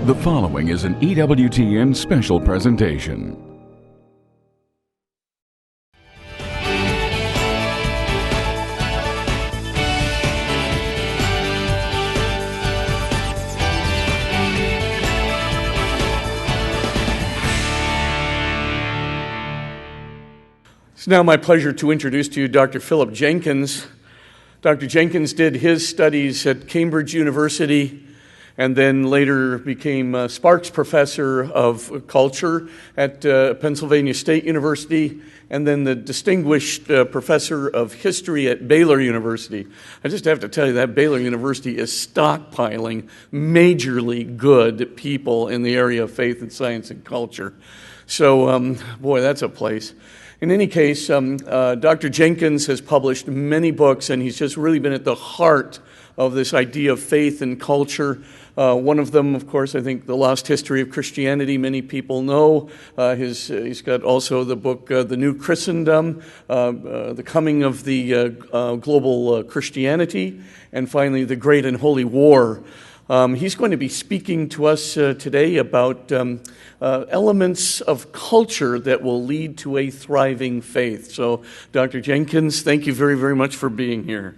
The following is an EWTN special presentation. It's now my pleasure to introduce to you Dr. Philip Jenkins. Dr. Jenkins did his studies at Cambridge University and then later became Sparks Professor of Culture at Pennsylvania State University and then the Distinguished Professor of History at Baylor University. I just have to tell you that Baylor University is stockpiling majorly good people in the area of faith and science and culture. So, boy, that's a place. In any case, Dr. Jenkins has published many books, and he's just really been at the heart of this idea of faith and culture. One of them, of course, I think The Lost History of Christianity, many people know. He's got also the book, The New Christendom, The Coming of the Global Christianity, and finally, The Great and Holy War. He's going to be speaking to us today about elements of culture that will lead to a thriving faith. So, Dr. Jenkins, thank you very, very much for being here.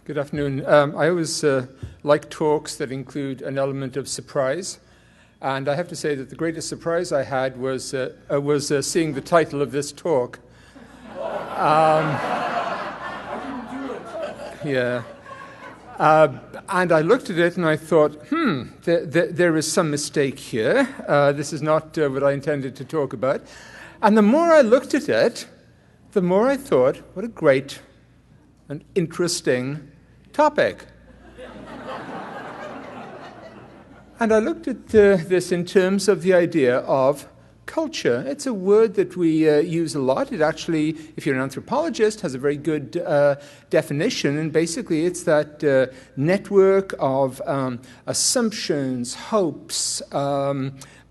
Good afternoon. I always like talks that include an element of surprise. And I have to say that the greatest surprise I had was seeing the title of this talk. Yeah. And I looked at it and I thought, there is some mistake here. This is not what I intended to talk about. And the more I looked at it, the more I thought, what a great and interesting topic. And I looked at this in terms of the idea of culture. It's a word that we use a lot. It actually, if you're an anthropologist, has a very good definition. And basically, it's that network of assumptions, hopes,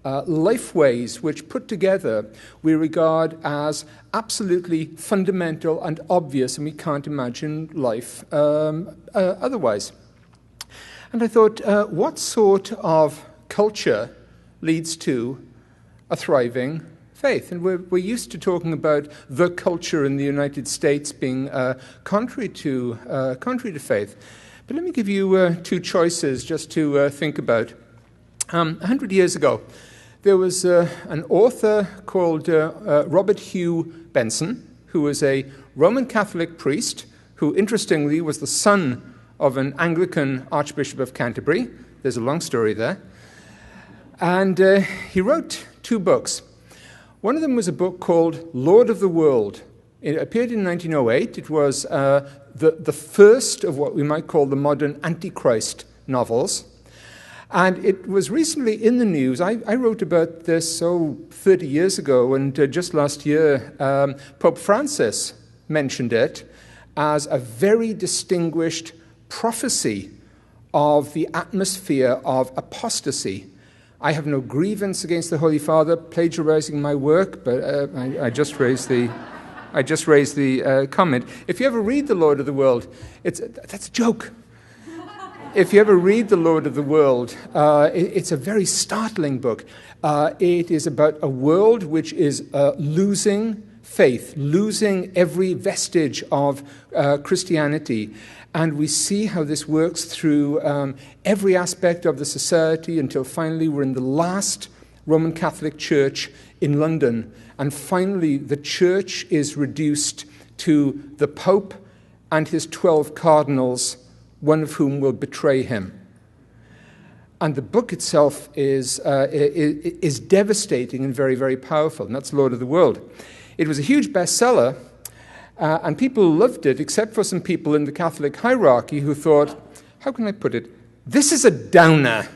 lifeways, which put together we regard as absolutely fundamental and obvious, and we can't imagine life otherwise. And I thought, what sort of culture leads to a thriving faith? And we're used to talking about the culture in the United States being contrary to faith. But let me give you two choices just to think about. 100 years ago, there was an author called Robert Hugh Benson, who was a Roman Catholic priest who, interestingly, was the son of an Anglican Archbishop of Canterbury. There's a long story there. And he wrote two books. One of them was a book called Lord of the World. It appeared in 1908. It was the first of what we might call the modern Antichrist novels. And it was recently in the news. I wrote about this 30 years ago, and just last year, Pope Francis mentioned it as a very distinguished prophecy of the atmosphere of apostasy. I have no grievance against the Holy Father plagiarizing my work, but I just raised the comment. If you ever read The Lord of the World, that's a joke. If you ever read The Lord of the World, it's a very startling book. It is about a world which is losing faith, losing every vestige of Christianity. And we see how this works through every aspect of the society until finally we're in the last Roman Catholic Church in London. And finally, the Church is reduced to the Pope and his 12 cardinals, one of whom will betray him. And the book itself is devastating and very, very powerful. And that's Lord of the World. It was a huge bestseller. And people loved it, except for some people in the Catholic hierarchy who thought, how can I put it, this is a downer.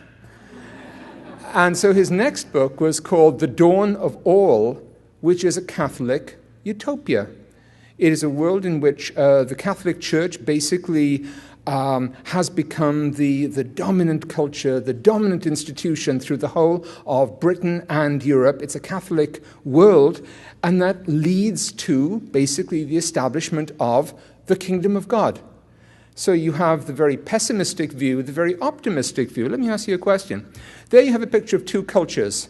And so his next book was called The Dawn of All, which is a Catholic utopia. It is a world in which the Catholic Church basically has become the dominant culture, the dominant institution through the whole of Britain and Europe. It's a Catholic world, and that leads to basically the establishment of the kingdom of God. So you have the very pessimistic view, the very optimistic view. Let me ask you a question. There you have a picture of two cultures.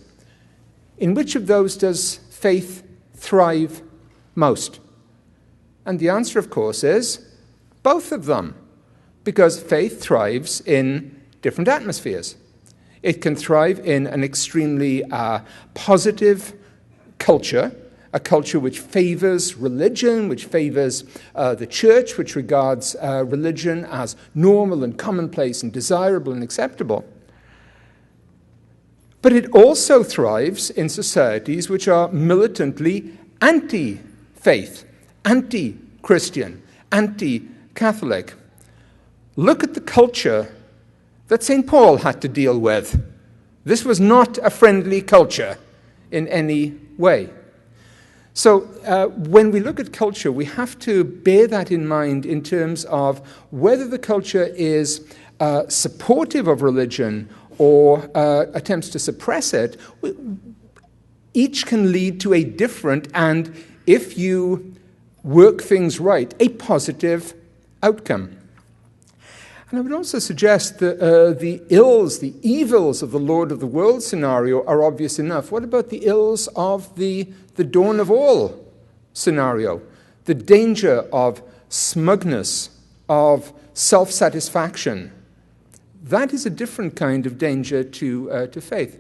In which of those does faith thrive most? And the answer, of course, is both of them, because faith thrives in different atmospheres. It can thrive in an extremely positive culture, a culture which favors religion, which favors the church, which regards religion as normal and commonplace and desirable and acceptable. But it also thrives in societies which are militantly anti-faith, anti-Christian, anti-Catholic. Look at the culture that St. Paul had to deal with. This was not a friendly culture in any way. So when we look at culture, we have to bear that in mind in terms of whether the culture is supportive of religion or attempts to suppress it. Each can lead to a different and, if you work things right, a positive outcome. And I would also suggest that the ills, the evils of the Lord of the World scenario are obvious enough. What about the ills of the dawn of all scenario? The danger of smugness, of self-satisfaction. That is a different kind of danger to faith.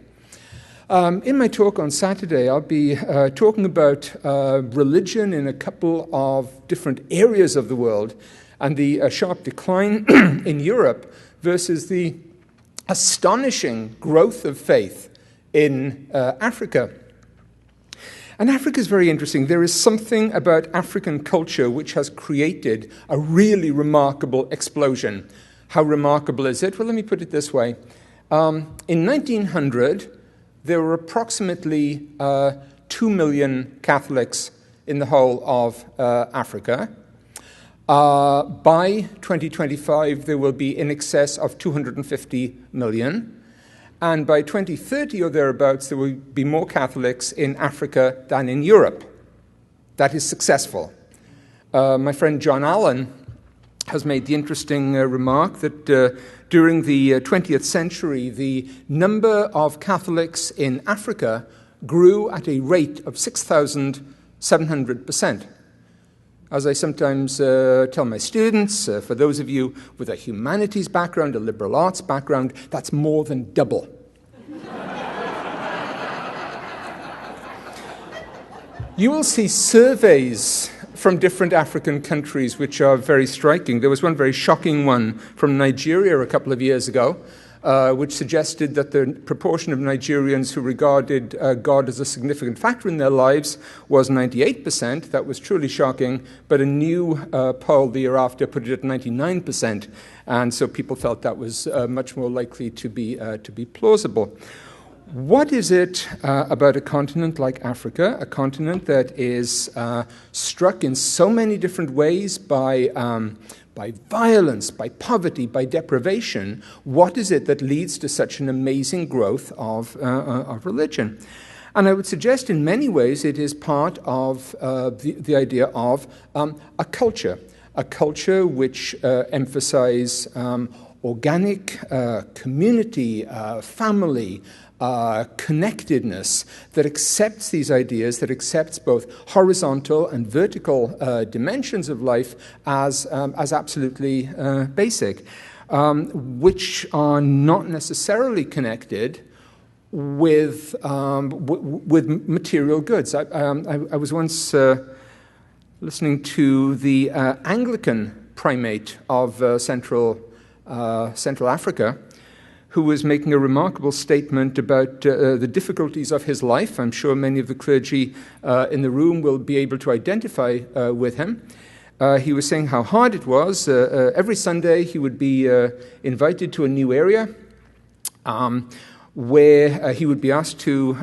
In my talk on Saturday, I'll be talking about religion in a couple of different areas of the world, and the sharp decline in Europe versus the astonishing growth of faith in Africa. And Africa is very interesting. There is something about African culture which has created a really remarkable explosion. How remarkable is it? Well, let me put it this way. In 1900, there were approximately 2 million Catholics in the whole of Africa. By 2025, there will be in excess of 250 million. And by 2030 or thereabouts, there will be more Catholics in Africa than in Europe. That is successful. My friend John Allen has made the interesting remark that during the 20th century, the number of Catholics in Africa grew at a rate of 6,700%. As I sometimes tell my students, for those of you with a humanities background, a liberal arts background, that's more than double. You will see surveys from different African countries which are very striking. There was one very shocking one from Nigeria a couple of years ago, which suggested that the proportion of Nigerians who regarded God as a significant factor in their lives was 98%. That was truly shocking. But a new poll the year after put it at 99%. And so people felt that was much more likely to be plausible. What is it about a continent like Africa, a continent that is struck in so many different ways by violence, by poverty, by deprivation? What is it that leads to such an amazing growth of religion? And I would suggest in many ways it is part of the idea of a culture which emphasizes organic community, family, connectedness, that accepts these ideas, that accepts both horizontal and vertical dimensions of life as absolutely basic, which are not necessarily connected with material goods. I was once listening to the Anglican primate of Central Africa, who was making a remarkable statement about the difficulties of his life. I'm sure many of the clergy in the room will be able to identify with him. He was saying how hard it was. Every Sunday he would be invited to a new area where he would be asked to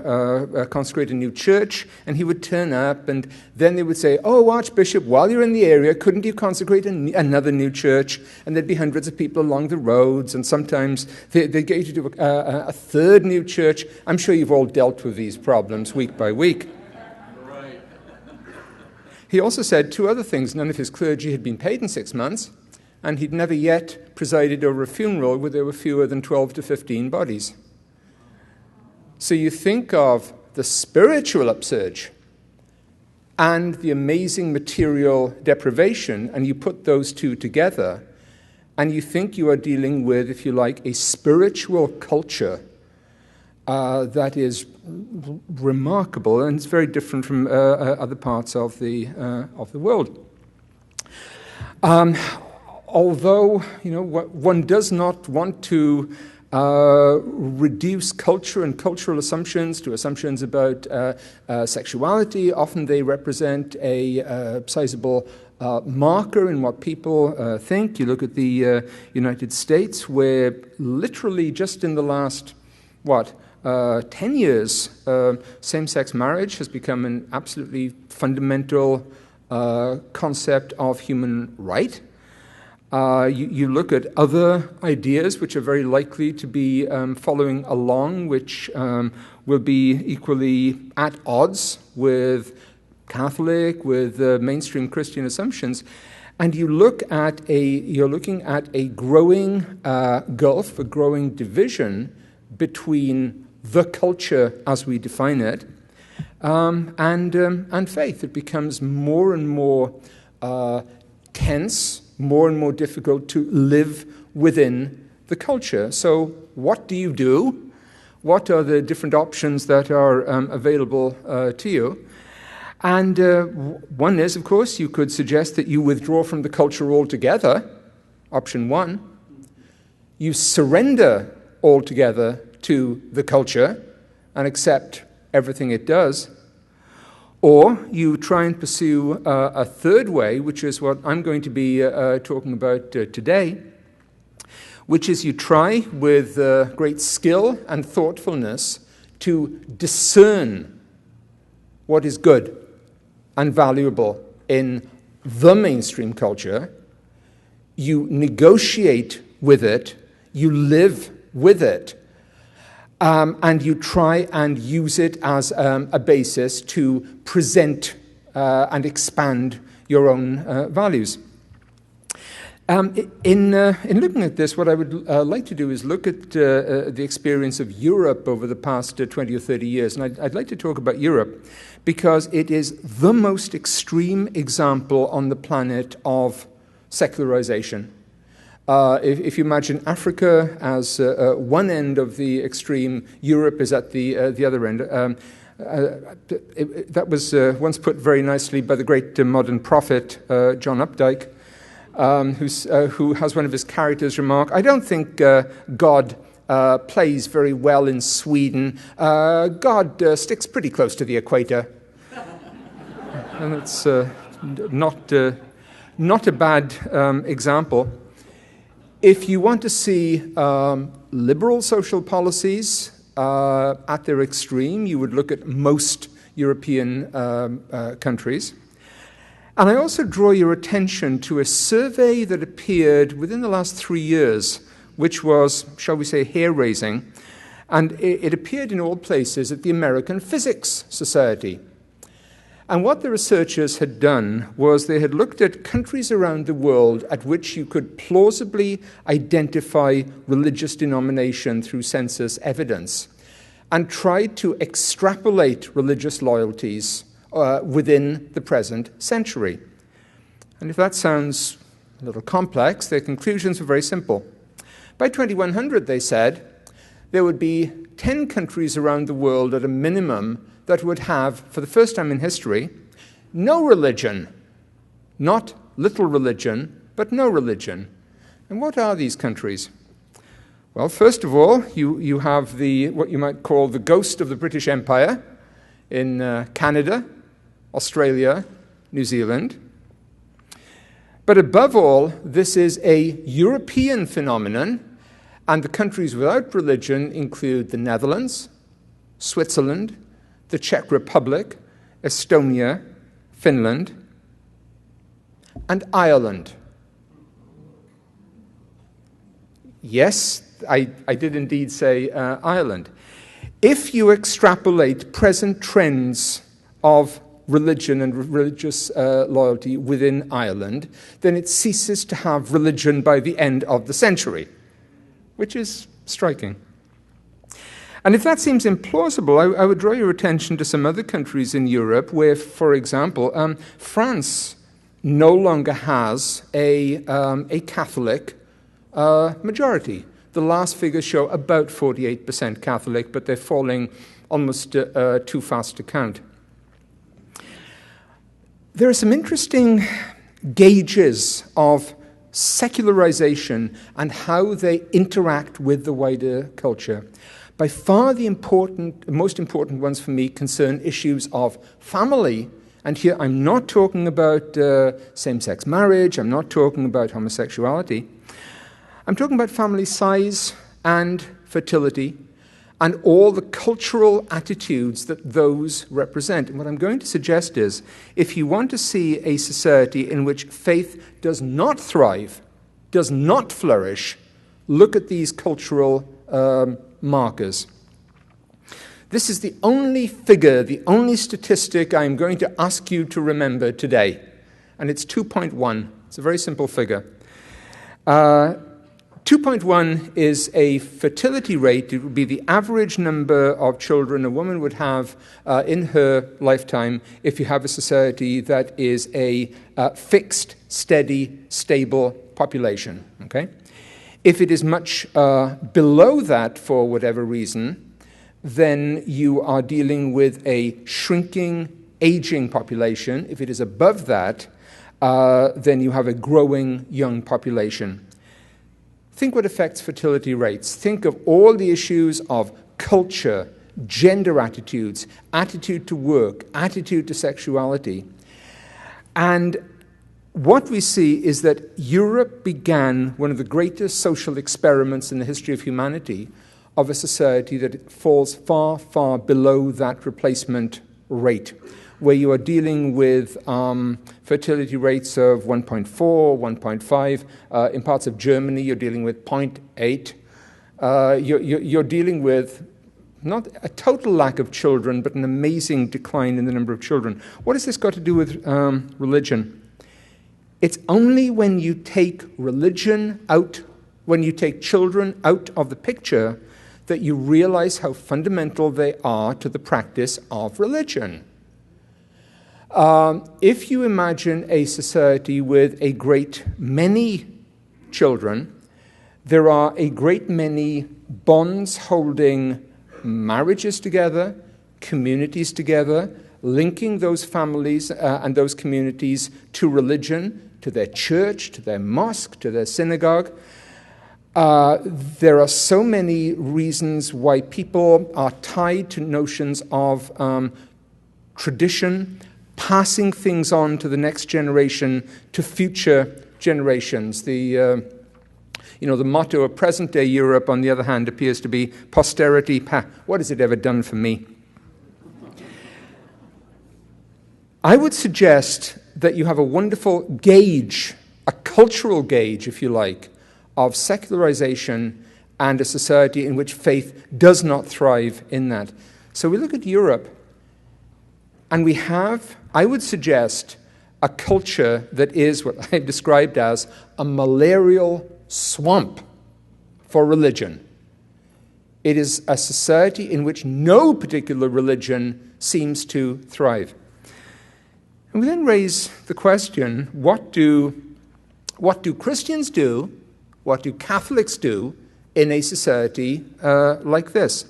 consecrate a new church, and he would turn up, and then they would say, "Oh, Archbishop, while you're in the area, couldn't you consecrate another new church?" And there'd be hundreds of people along the roads, and sometimes they'd get you to do a third new church. I'm sure you've all dealt with these problems week by week. Right. He also said two other things. None of his clergy had been paid in 6 months, and he'd never yet presided over a funeral where there were fewer than 12 to 15 bodies. So you think of the spiritual upsurge and the amazing material deprivation, and you put those two together, and you think you are dealing with, if you like, a spiritual culture that is remarkable, and it's very different from other parts of the world. Although, one does not want to reduce culture and cultural assumptions to assumptions about sexuality. Often they represent a sizable marker in what people think. You look at the United States, where literally just in the last, 10 years, same-sex marriage has become an absolutely fundamental concept of human right. You look at other ideas which are very likely to be following along, which will be equally at odds with Catholic, with mainstream Christian assumptions, and you're looking at a growing gulf, a growing division between the culture as we define it and faith. It becomes more and more tense, more and more difficult to live within the culture. So what do you do? What are the different options that are available to you? And one is, of course, you could suggest that you withdraw from the culture altogether, option one. You surrender altogether to the culture and accept everything it does. Or you try and pursue a third way, which is what I'm going to be talking about today, which is you try with great skill and thoughtfulness to discern what is good and valuable in the mainstream culture. You negotiate with it, you live with it, and you try and use it as a basis to present and expand your own values. In looking at this, what I would like to do is look at the experience of Europe over the past 20 or 30 years. And I'd like to talk about Europe because it is the most extreme example on the planet of secularization. If you imagine Africa as one end of the extreme, Europe is at the other end. That was once put very nicely by the great modern prophet, John Updike, who has one of his characters remark, "I don't think God plays very well in Sweden. God sticks pretty close to the equator." And it's not a bad example. If you want to see liberal social policies at their extreme, you would look at most European countries. And I also draw your attention to a survey that appeared within the last 3 years, which was, shall we say, hair-raising. And it appeared in all places at the American Physics Society. And what the researchers had done was they had looked at countries around the world at which you could plausibly identify religious denomination through census evidence and tried to extrapolate religious loyalties within the present century. And if that sounds a little complex, their conclusions were very simple. By 2100, they said, there would be 10 countries around the world at a minimum that would have, for the first time in history, no religion. Not little religion, but no religion. And what are these countries? Well, first of all, you have what you might call the ghost of the British Empire in Canada, Australia, New Zealand. But above all, this is a European phenomenon, And the countries without religion include the Netherlands, Switzerland, the Czech Republic, Estonia, Finland, and Ireland. Yes, I did indeed say Ireland. If you extrapolate present trends of religion and religious loyalty within Ireland, then it ceases to have religion by the end of the century, which is striking. And if that seems implausible, I would draw your attention to some other countries in Europe where, for example, France no longer has a Catholic majority. The last figures show about 48% Catholic, but they're falling almost too fast to count. There are some interesting gauges of secularization and how they interact with the wider culture. By far the most important ones for me concern issues of family. And here I'm not talking about same-sex marriage, I'm not talking about homosexuality. I'm talking about family size and fertility and all the cultural attitudes that those represent. And what I'm going to suggest is, if you want to see a society in which faith does not thrive, does not flourish, look at these cultural markers. This is the only figure, the only statistic I'm going to ask you to remember today. And it's 2.1. It's a very simple figure. 2.1 is a fertility rate. It would be the average number of children a woman would have in her lifetime if you have a society that is a fixed, steady, stable population. Okay? If it is much below that for whatever reason, then you are dealing with a shrinking, aging population. If it is above that, then you have a growing young population. Think what affects fertility rates. Think of all the issues of culture, gender attitudes, attitude to work, attitude to sexuality. And what we see is that Europe began one of the greatest social experiments in the history of humanity of a society that falls far, far below that replacement rate, where you are dealing with fertility rates of 1.4, 1.5. In parts of Germany, you're dealing with 0.8. You're dealing with not a total lack of children, but an amazing decline in the number of children. What has this got to do with religion? It's only when you take religion out, when you take children out of the picture, that you realize how fundamental they are to the practice of religion. If you imagine a society with a great many children, there are a great many bonds holding marriages together, communities together, linking those families and those communities to religion, to their church, to their mosque, to their synagogue. There are so many reasons why people are tied to notions of tradition, passing things on to the next generation, to future generations. The motto of present-day Europe, on the other hand, appears to be posterity. What has it ever done for me? I would suggest that you have a wonderful gauge, a cultural gauge, if you like, of secularization and a society in which faith does not thrive in that. So we look at Europe, and we have, I would suggest, a culture that is what I've described as a malarial swamp for religion. It is a society in which no particular religion seems to thrive. And we then raise the question, what do Christians do, what do Catholics do in a society like this?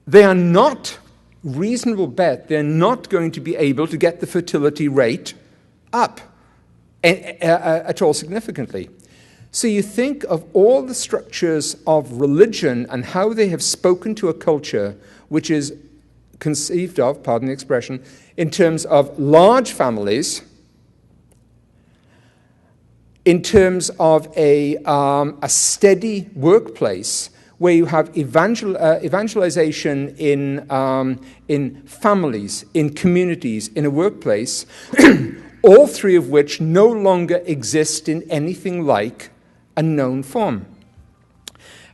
They are not reasonable bet they're not going to be able to get the fertility rate up at all significantly. So you think of all the structures of religion and how they have spoken to a culture which is conceived of, pardon the expression, in terms of large families, in terms of a steady workplace where you have evangelization in families, in communities, in a workplace, all three of which no longer exist in anything like a known form.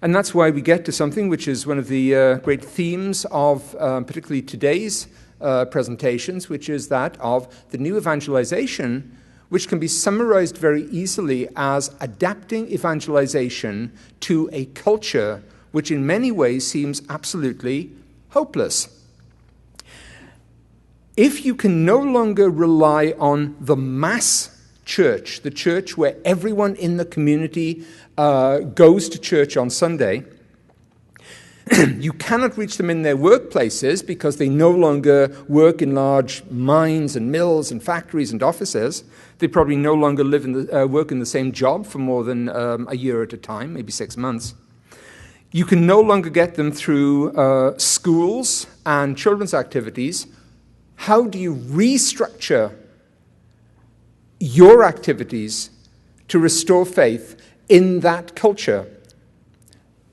And that's why we get to something which is one of the great themes of particularly today's presentations, which is that of the new evangelization, which can be summarized very easily as adapting evangelization to a culture which in many ways seems absolutely hopeless. If you can no longer rely on the mass church, the church where everyone in the community goes to church on Sunday, you cannot reach them in their workplaces because they no longer work in large mines and mills and factories and offices. They probably no longer work in the same job for more than a year at a time, maybe 6 months. You can no longer get them through schools and children's activities. How do you restructure your activities to restore faith in that culture?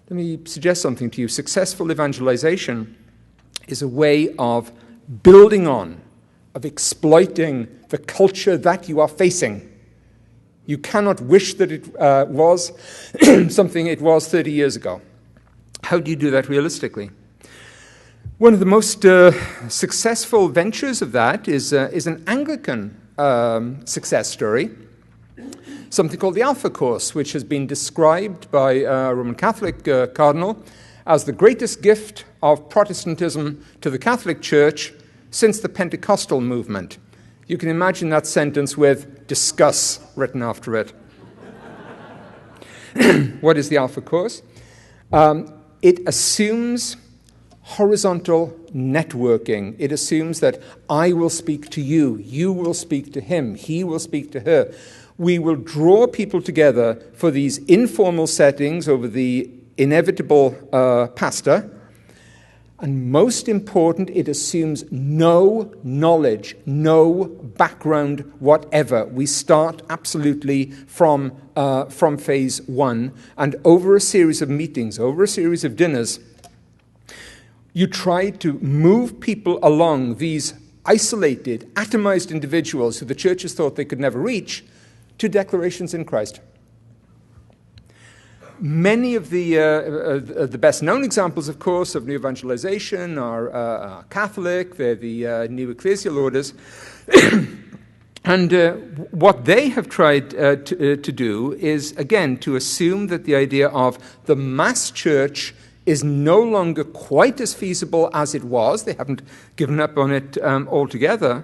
Let me suggest something to you. Successful evangelization is a way of building on, of exploiting the culture that you are facing. You cannot wish that it was something it was 30 years ago. How do you do that realistically? One of the most successful ventures of that is an Anglican success story, something called the Alpha Course, which has been described by a Roman Catholic cardinal as the greatest gift of Protestantism to the Catholic Church since the Pentecostal movement. You can imagine that sentence with "discuss" written after it. What is the Alpha Course? It assumes horizontal networking. It assumes that I will speak to you, you will speak to him, he will speak to her. We will draw people together for these informal settings over the inevitable pasta. And most important, it assumes no knowledge, no background whatever. We start absolutely from phase one, and over a series of meetings, over a series of dinners, you try to move people along, these isolated, atomized individuals who the churches thought they could never reach, to declarations in Christ. Many of the best-known examples, of course, of new evangelization are Catholic. They're the new ecclesial orders. And what they have tried to do is, again, to assume that the idea of the mass church is no longer quite as feasible as it was. They haven't given up on it altogether.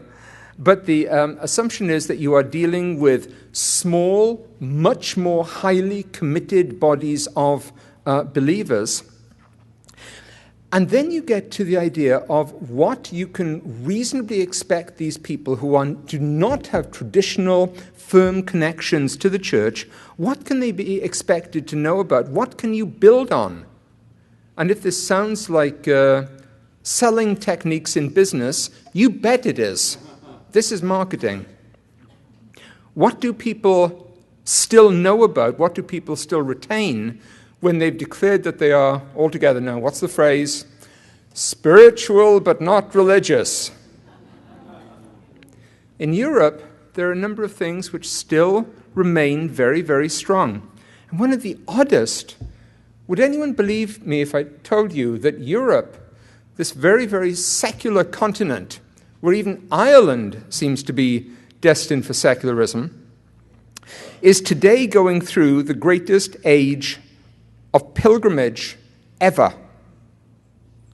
But the assumption is that you are dealing with small, much more highly committed bodies of believers. And then you get to the idea of what you can reasonably expect these people who do not have traditional, firm connections to the church, what can they be expected to know about? What can you build on? And if this sounds like selling techniques in business, you bet it is. This is marketing. What do people still know about? What do people still retain when they've declared that they are altogether now? What's the phrase? Spiritual but not religious. In Europe, there are a number of things which still remain very, very strong. And one of the oddest, would anyone believe me if I told you that Europe, this very, very secular continent, where even Ireland seems to be destined for secularism, is today going through the greatest age of pilgrimage ever.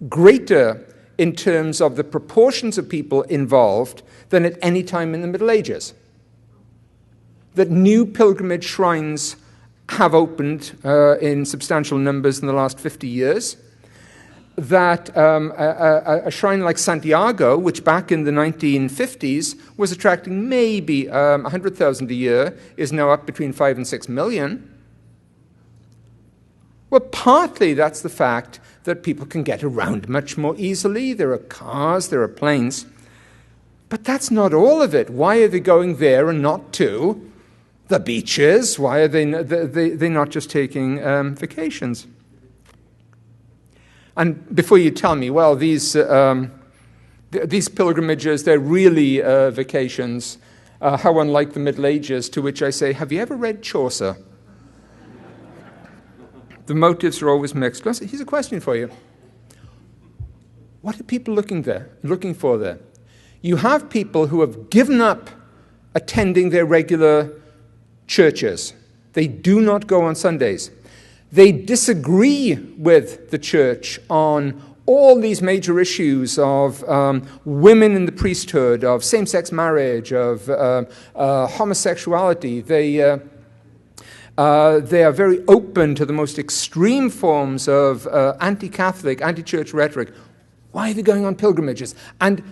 Greater in terms of the proportions of people involved than at any time in the Middle Ages. That new pilgrimage shrines have opened in substantial numbers in the last 50 years. That a shrine like Santiago, which back in the 1950s was attracting maybe 100,000 a year, is now up between 5 and 6 million. Well, partly that's the fact that people can get around much more easily. There are cars, there are planes. But that's not all of it. Why are they going there and not to The beaches, why are they not just taking vacations? And before you tell me, well, these pilgrimages, they're really vacations, how unlike the Middle Ages, to which I say, have you ever read Chaucer? The motives are always mixed. Here's a question for you. What are people looking for there? You have people who have given up attending their regular churches. They do not go on Sundays. They disagree with the church on all these major issues of women in the priesthood, of same-sex marriage, of homosexuality. They are very open to the most extreme forms of anti-Catholic, anti-church rhetoric. Why are they going on pilgrimages? And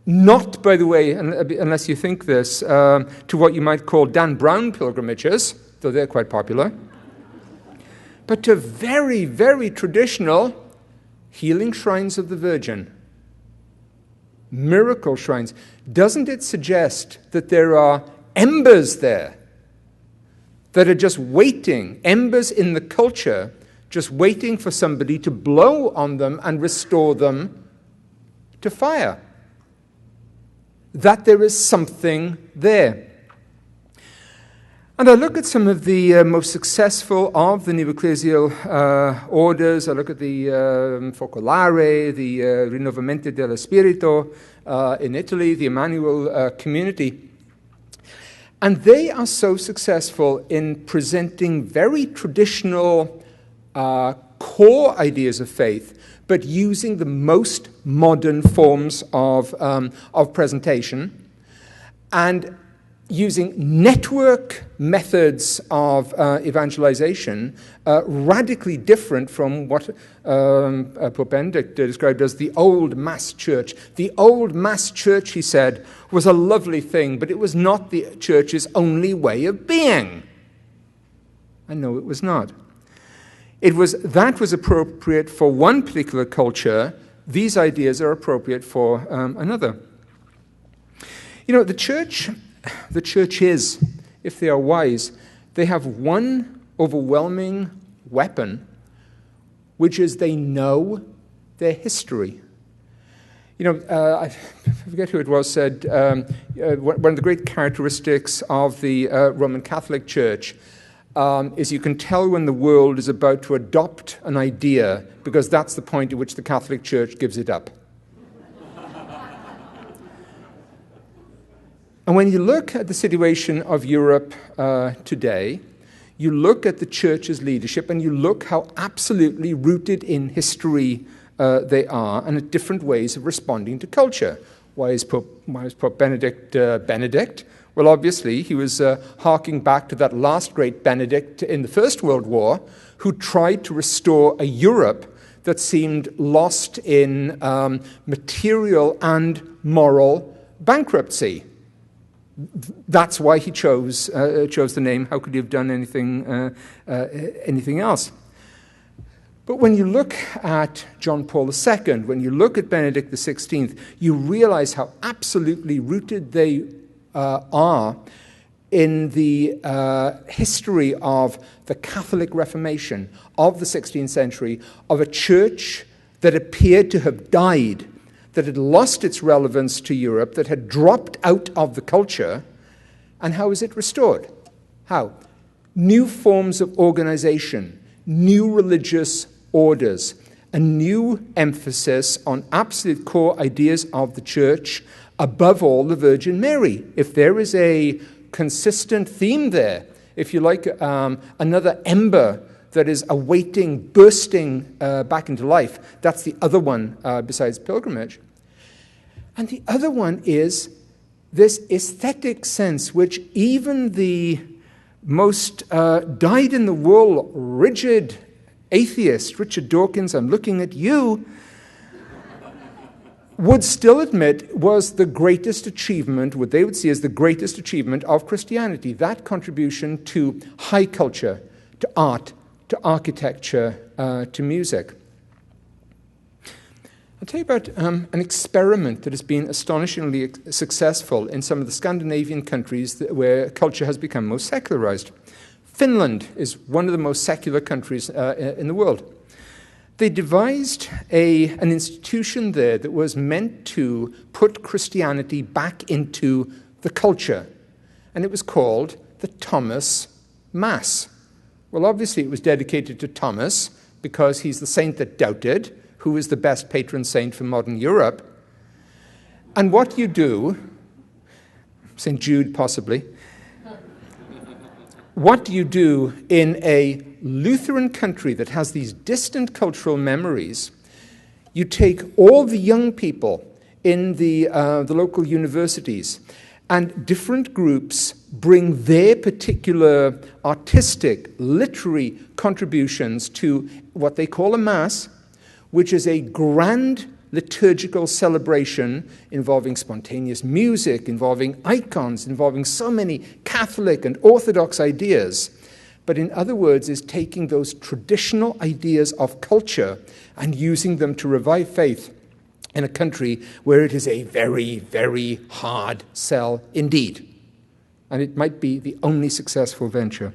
not, by the way, unless you think this, to what you might call Dan Brown pilgrimages, though they're quite popular, but to very, very traditional healing shrines of the Virgin, miracle shrines. Doesn't it suggest that there are embers there that are just waiting, embers in the culture, just waiting for somebody to blow on them and restore them to fire? That there is something there. And I look at some of the most successful of the neoecclesial orders. I look at the Focolare, the Rinnovamento dello Spirito in Italy, the Emmanuel community. And they are so successful in presenting very traditional core ideas of faith, but using the most modern forms of presentation, and using network methods of evangelization radically different from what Pope Benedict described as the old mass church. The old mass church, he said, was a lovely thing, but it was not the church's only way of being. And no, it was not. That was appropriate for one particular culture. These ideas are appropriate for another. You know, the church is, if they are wise, they have one overwhelming weapon, which is they know their history. You know, I forget who it was said, one of the great characteristics of the Roman Catholic Church is you can tell when the world is about to adopt an idea, because that's the point at which the Catholic Church gives it up. And when you look at the situation of Europe today, you look at the church's leadership and you look how absolutely rooted in history they are, and at different ways of responding to culture. Why is Pope Benedict Benedict? Well, obviously, he was harking back to that last great Benedict in the First World War, who tried to restore a Europe that seemed lost in material and moral bankruptcy. That's why he chose the name. How could he have done anything else? But when you look at John Paul II, when you look at Benedict XVI, you realize how absolutely rooted they are in the history of the Catholic Reformation of the 16th century, of a church that appeared to have died, that had lost its relevance to Europe, that had dropped out of the culture. And how is it restored? How? New forms of organization, new religious orders, a new emphasis on absolute core ideas of the church, above all the Virgin Mary. If there is a consistent theme there, if you like, another ember that is awaiting, bursting back into life. That's the other one besides pilgrimage. And the other one is this aesthetic sense, which even the most dyed-in-the-wool, rigid atheist, Richard Dawkins, I'm looking at you, would still admit was the greatest achievement, what they would see as the greatest achievement of Christianity, that contribution to high culture, to art, to architecture, to music. I'll tell you about an experiment that has been astonishingly successful in some of the Scandinavian countries where culture has become most secularized. Finland is one of the most secular countries in the world. They devised an institution there that was meant to put Christianity back into the culture, and it was called the Thomas Mass. Well, obviously it was dedicated to Thomas because he's the saint that doubted, who is the best patron saint for modern Europe. And what you do, St. Jude possibly, what you do in a Lutheran country that has these distant cultural memories, you take all the young people in the local universities, and different groups bring their particular artistic, literary contributions to what they call a Mass, which is a grand liturgical celebration involving spontaneous music, involving icons, involving so many Catholic and Orthodox ideas. But in other words, is taking those traditional ideas of culture and using them to revive faith in a country where it is a very, very hard sell indeed. And it might be the only successful venture.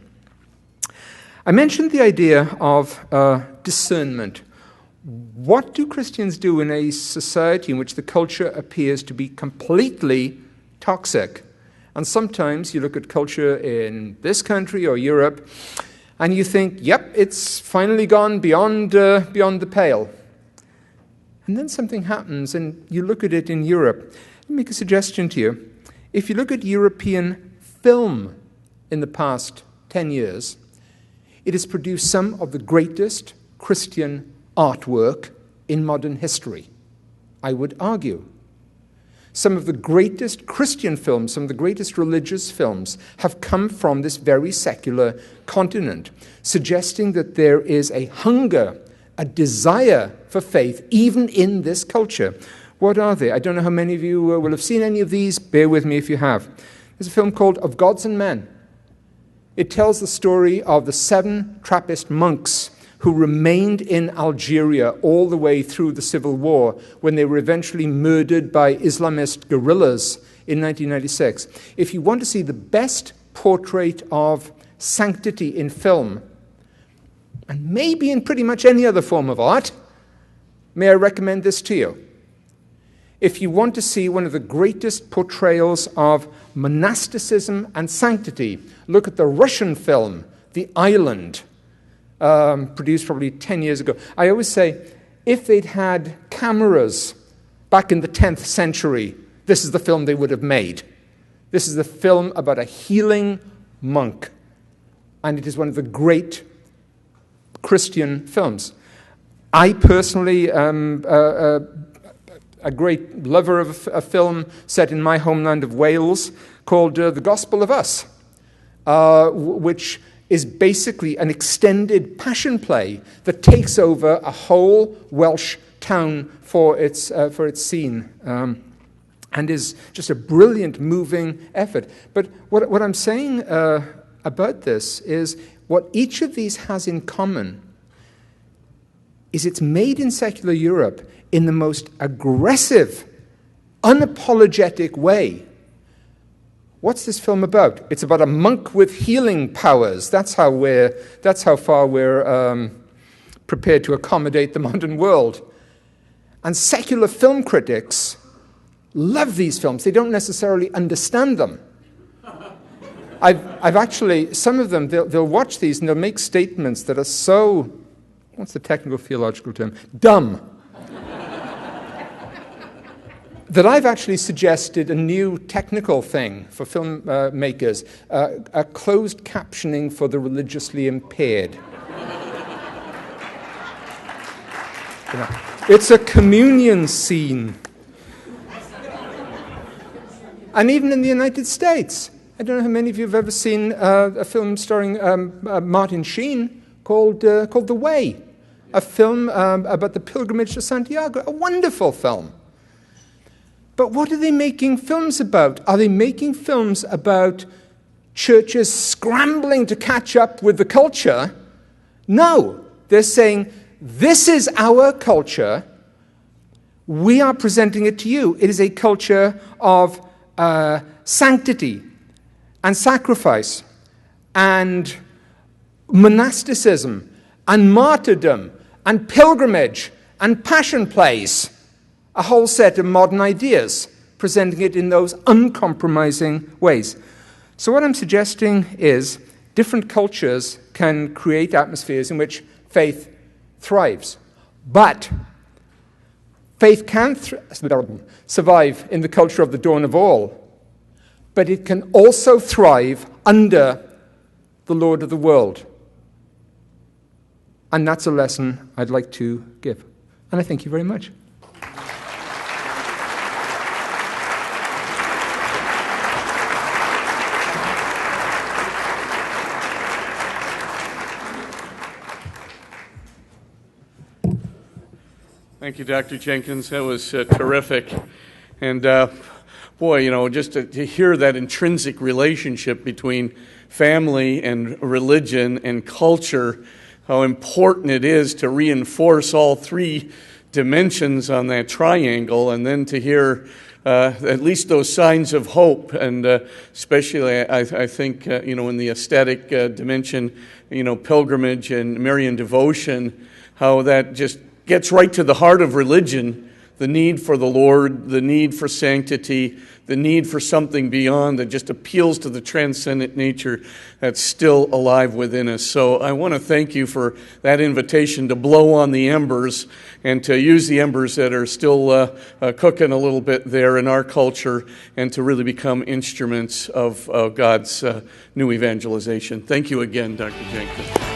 I mentioned the idea of discernment. What do Christians do in a society in which the culture appears to be completely toxic? And sometimes you look at culture in this country or Europe, and you think, yep, it's finally gone beyond the pale. And then something happens, and you look at it in Europe. Let me make a suggestion to you. If you look at European film in the past 10 years, it has produced some of the greatest Christian artwork in modern history, I would argue. Some of the greatest Christian films, some of the greatest religious films have come from this very secular continent, suggesting that there is a hunger, a desire for faith, even in this culture. What are they? I don't know how many of you will have seen any of these. Bear with me if you have. There's a film called Of Gods and Men. It tells the story of the 7 Trappist monks who remained in Algeria all the way through the Civil War when they were eventually murdered by Islamist guerrillas in 1996. If you want to see the best portrait of sanctity in film, and maybe in pretty much any other form of art, may I recommend this to you? If you want to see one of the greatest portrayals of monasticism and sanctity, look at the Russian film, The Island, produced probably 10 years ago. I always say, if they'd had cameras back in the 10th century, this is the film they would have made. This is the film about a healing monk, and it is one of the great Christian films. I personally am a great lover of a film set in my homeland of Wales called The Gospel of Us, which is basically an extended passion play that takes over a whole Welsh town for its scene, and is just a brilliant, moving effort. But what I'm saying about this is what each of these has in common is it's made in secular Europe in the most aggressive, unapologetic way. What's this film about? It's about a monk with healing powers. That's how far we're prepared to accommodate the modern world. And secular film critics love these films. They don't necessarily understand them. I've actually, some of them, they'll watch these and they'll make statements that are so, what's the technical theological term? Dumb. That I've actually suggested a new technical thing for filmmakers, a closed captioning for the religiously impaired. It's a communion scene. And even in the United States, I don't know how many of you have ever seen a film starring Martin Sheen called The Way, a film about the pilgrimage to Santiago, a wonderful film. But what are they making films about? Are they making films about churches scrambling to catch up with the culture? No. They're saying, this is our culture. We are presenting it to you. It is a culture of sanctity and sacrifice and monasticism and martyrdom and pilgrimage and passion plays, a whole set of modern ideas, presenting it in those uncompromising ways. So what I'm suggesting is different cultures can create atmospheres in which faith thrives. But faith can survive in the culture of the dawn of all, but it can also thrive under the Lord of the world. And that's a lesson I'd like to give. And I thank you very much. Thank you, Dr. Jenkins. That was terrific. And boy, just to hear that intrinsic relationship between family and religion and culture, how important it is to reinforce all three dimensions on that triangle, and then to hear at least those signs of hope, and especially I think in the aesthetic dimension, pilgrimage and Marian devotion, how that just gets right to the heart of religion, the need for the Lord, the need for sanctity, the need for something beyond that just appeals to the transcendent nature that's still alive within us. So I want to thank you for that invitation to blow on the embers and to use the embers that are still cooking a little bit there in our culture, and to really become instruments of God's new evangelization. Thank you again, Dr. Jenkins.